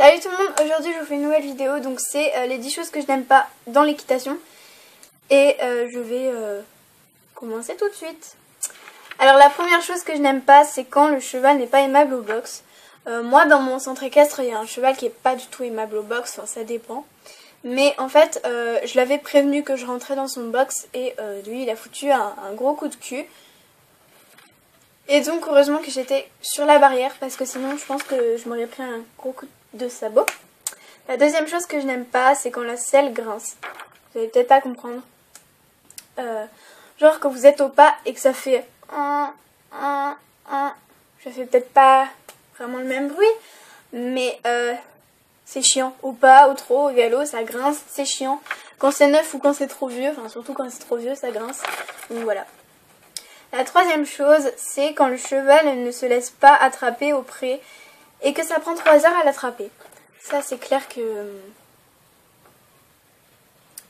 Salut tout le monde, aujourd'hui je vous fais une nouvelle vidéo, donc c'est les 10 choses que je n'aime pas dans l'équitation. Et je vais commencer tout de suite. Alors la première chose que je n'aime pas, c'est quand le cheval n'est pas aimable au box. Moi dans mon centre équestre, il y a un cheval qui est pas du tout aimable au box, enfin ça dépend. Mais en fait, je l'avais prévenu que je rentrais dans son box et lui il a foutu un gros coup de cul. Et donc heureusement que j'étais sur la barrière parce que sinon je pense que je m'aurais pris un gros coup de sabot. La deuxième chose que je n'aime pas, c'est quand la selle grince. Vous allez peut-être pas comprendre. Genre quand vous êtes au pas et que ça fait ça fait peut-être pas vraiment le même bruit, mais c'est chiant. Au pas, au trot, au galop, ça grince, c'est chiant. Quand c'est neuf ou quand c'est trop vieux, enfin surtout quand c'est trop vieux, ça grince. Donc voilà. La troisième chose, c'est quand le cheval ne se laisse pas attraper au pré et que ça prend 3 heures à l'attraper. Ça, c'est clair que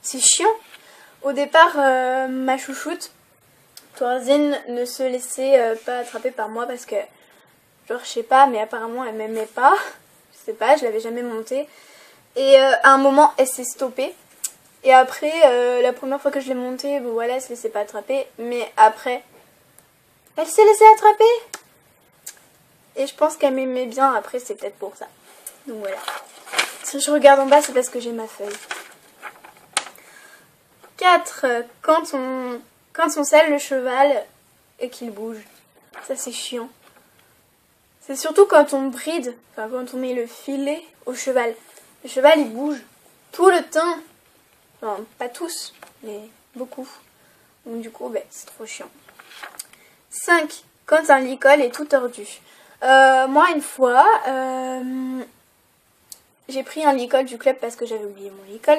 c'est chiant. Au départ, ma chouchoute, Torzine, ne se laissait pas attraper par moi parce que, genre, je sais pas, mais apparemment, elle m'aimait pas. Je sais pas, je l'avais jamais montée. Et à un moment, elle s'est stoppée. Et après, la première fois que je l'ai montée, bon voilà, elle se laissait pas attraper. Mais après, elle s'est laissée attraper. Et je pense qu'elle m'aimait bien, après c'est peut-être pour ça. Donc voilà. Si je regarde en bas, c'est parce que j'ai ma feuille. 4. Quand on selle le cheval et qu'il bouge. Ça c'est chiant. C'est surtout quand on bride, enfin quand on met le filet au cheval. Le cheval il bouge tout le temps. Enfin, pas tous, mais beaucoup. Donc du coup, c'est trop chiant. 5. Quand un licol est tout tordu. Moi, une fois, j'ai pris un licol du club parce que j'avais oublié mon licol.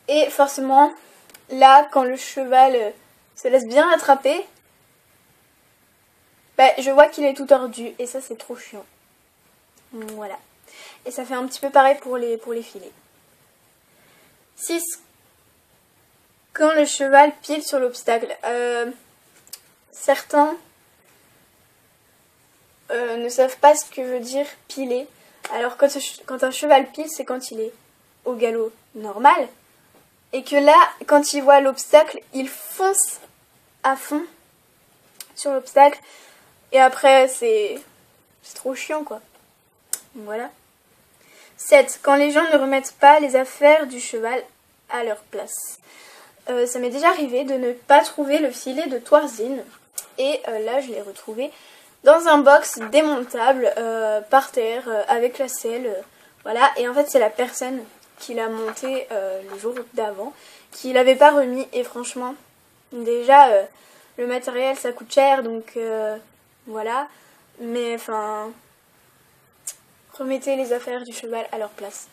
Et forcément, là, quand le cheval se laisse bien attraper, je vois qu'il est tout tordu. Et ça, c'est trop chiant. Voilà. Et ça fait un petit peu pareil pour les filets. 6. Quand le cheval pile sur l'obstacle. Certains ne savent pas ce que veut dire piler. Alors quand un cheval pile, c'est quand il est au galop normal. Et que là, quand il voit l'obstacle, il fonce à fond sur l'obstacle. Et après, c'est trop chiant, quoi. Donc, voilà. 7. Quand les gens ne remettent pas les affaires du cheval à leur place. Ça m'est déjà arrivé de ne pas trouver le filet de Torzine. Et là, je l'ai retrouvé dans un box démontable par terre avec la selle. Voilà. Et en fait, c'est la personne qui l'a monté le jour d'avant qui l'avait pas remis. Et franchement, déjà, le matériel, ça coûte cher. Donc, voilà. Mais enfin, remettez les affaires du cheval à leur place.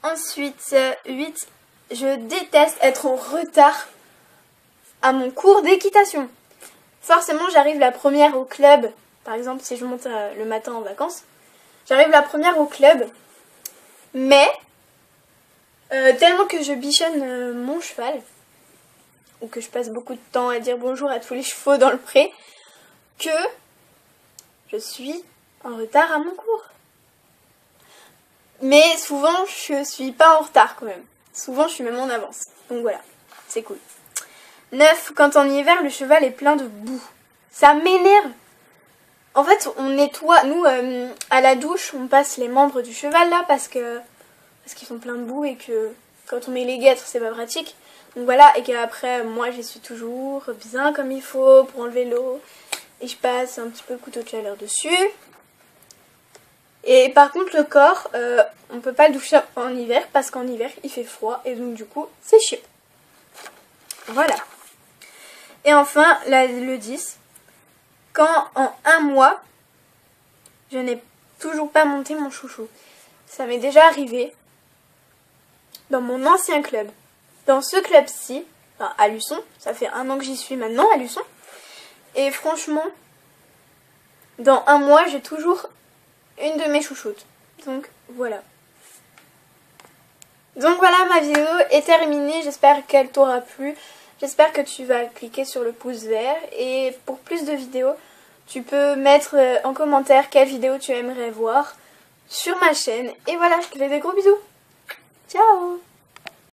Ensuite, 8. Je déteste être en retard à mon cours d'équitation. Forcément, j'arrive la première au club. Par exemple, si je monte le matin en vacances, j'arrive la première au club. Mais, tellement que je bichonne mon cheval, ou que je passe beaucoup de temps à dire bonjour à tous les chevaux dans le pré, que je suis en retard à mon cours. Mais souvent, je suis pas en retard quand même. Souvent, je suis même en avance. Donc voilà, c'est cool. 9. Quand en hiver, le cheval est plein de boue. Ça m'énerve. En fait, on nettoie, nous, à la douche, on passe les membres du cheval là parce qu'ils sont pleins de boue et que quand on met les guêtres, c'est pas pratique. Donc voilà, et qu'après, moi, j'essuie toujours bien comme il faut pour enlever l'eau. Et je passe un petit peu le couteau de chaleur dessus. Et par contre, le corps, on peut pas le doucher en hiver parce qu'en hiver, il fait froid et donc du coup, c'est chiant. Voilà. Et enfin, le 10. Quand en un mois, je n'ai toujours pas monté mon chouchou. Ça m'est déjà arrivé dans mon ancien club. Dans ce club-ci, enfin à Luçon, ça fait 1 an que j'y suis maintenant à Luçon. Et franchement, dans un mois, j'ai toujours une de mes chouchoutes. Donc voilà. Donc voilà, ma vidéo est terminée. J'espère qu'elle t'aura plu. J'espère que tu vas cliquer sur le pouce vert. Et pour plus de vidéos, tu peux mettre en commentaire quelle vidéo tu aimerais voir. sur ma chaîne. Et voilà, je te fais des gros bisous. Ciao!